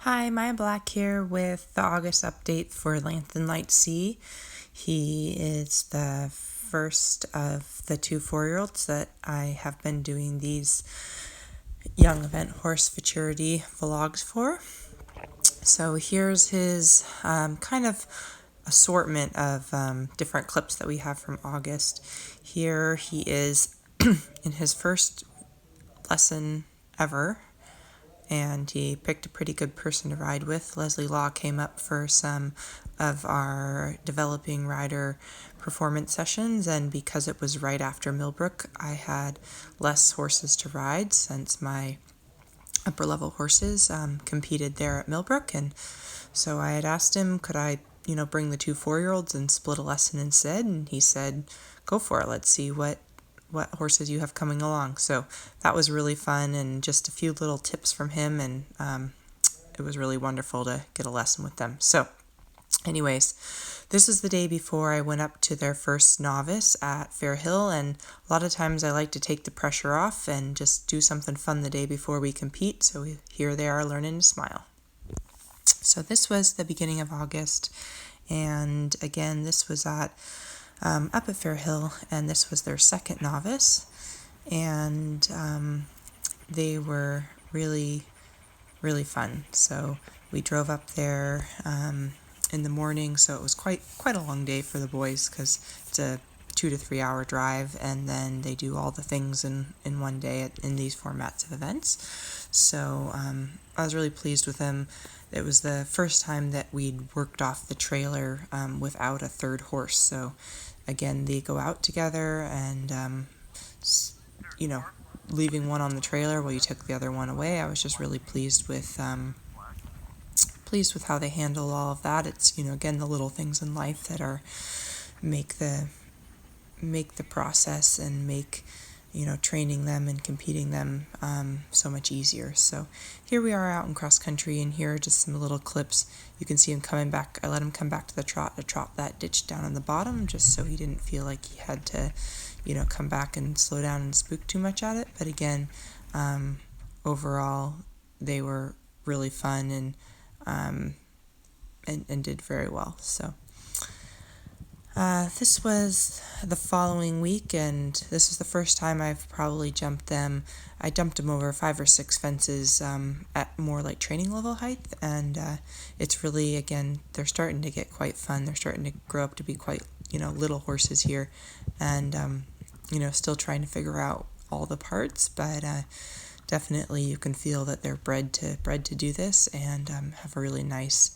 Hi, Maya Black here with the August update for Lanthan Light C. He is the first of the two 4-year-olds that I have been doing these young event horse futurity vlogs for. So here's his kind of assortment of different clips that we have from August. Here he is in his first lesson ever, and he picked a pretty good person to ride with. Leslie Law came up for some of our developing rider performance sessions, and because it was right after Millbrook, I had less horses to ride since my upper level horses competed there at Millbrook. And so I had asked him, could I bring the two 4-year-olds and split a lesson instead, and he said, go for it, let's see what horses you have coming along. So that was really fun, and just a few little tips from him, and it was really wonderful to get a lesson with them. So anyways, this is the day before I went up to their first novice at Fair Hill, and a lot of times I like to take the pressure off and just do something fun the day before we compete. So here they are learning to smile. So this was the beginning of August, and again, this was at up at Fair Hill, and this was their second novice, and they were really, really fun. So we drove up there in the morning, so it was quite a long day for the boys because it's a 2 to 3 hour drive, and then they do all the things in one day in these formats of events. So I was really pleased with them. It was the first time that we'd worked off the trailer without a third horse. So again, they go out together, and leaving one on the trailer while you took the other one away. I was just really pleased with how they handle all of that. It's again, the little things in life that are make the process and make training them and competing them so much easier. So here we are out in cross country, and here are just some little clips. You can see him coming back. I let him come back to the trot to trot that ditch down on the bottom, just so he didn't feel like he had to come back and slow down and spook too much at it. But again, overall they were really fun and did very well. So this was the following week, and this is the first time I've probably jumped them. I dumped them over 5 or 6 fences at more like training level height, and it's really, again, they're starting to get quite fun. They're starting to grow up to be quite, little horses here, and, still trying to figure out all the parts, but definitely you can feel that they're bred to do this, and have a really nice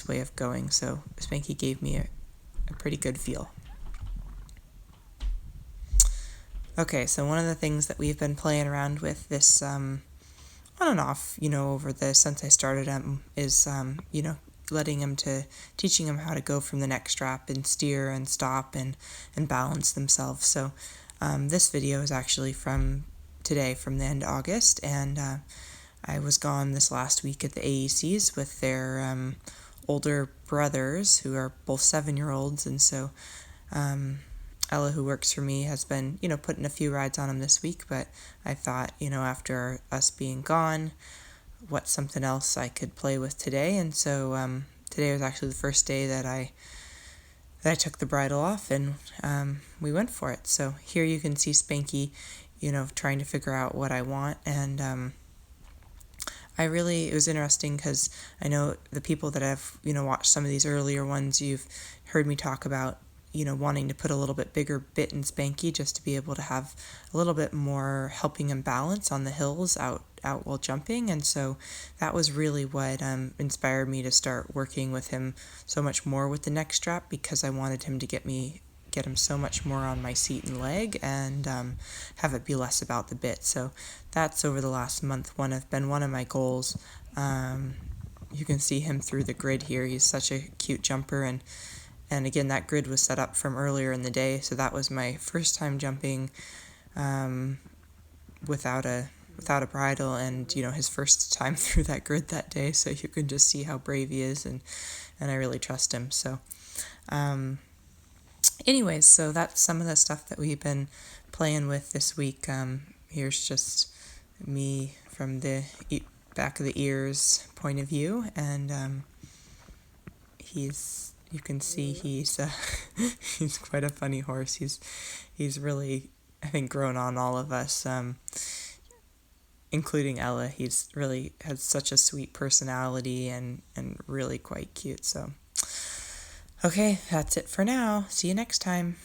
way of going. So Spanky gave me a pretty good feel. Okay, so one of the things that we've been playing around with this on and off, over since I started him is teaching him how to go from the neck strap and steer and stop and balance themselves. So this video is actually from today, from the end of August, and I was gone this last week at the AECs with their older brothers, who are both 7-year-olds, and so Ella, who works for me, has been, putting a few rides on them this week, but I thought, after us being gone, what's something else I could play with today? And so today was actually the first day that I took the bridle off, and we went for it. So here you can see Spanky, trying to figure out what I want, and it was interesting because I know the people that have, watched some of these earlier ones, you've heard me talk about, wanting to put a little bit bigger bit in Spanky just to be able to have a little bit more helping him balance on the hills out while jumping. And so that was really what inspired me to start working with him so much more with the neck strap, because I wanted him to get him so much more on my seat and leg, and have it be less about the bit. So that's, over the last month, been one of my goals. You can see him through the grid here. He's such a cute jumper, and again, that grid was set up from earlier in the day, so that was my first time jumping without a bridle, and his first time through that grid that day. So you can just see how brave he is, and I really trust him. So anyways, so that's some of the stuff that we've been playing with this week. Here's just me from the back of the ears point of view, and you can see he's he's quite a funny horse. He's really, I think, grown on all of us, including Ella. He's really has such a sweet personality and really quite cute. So, okay, that's it for now. See you next time.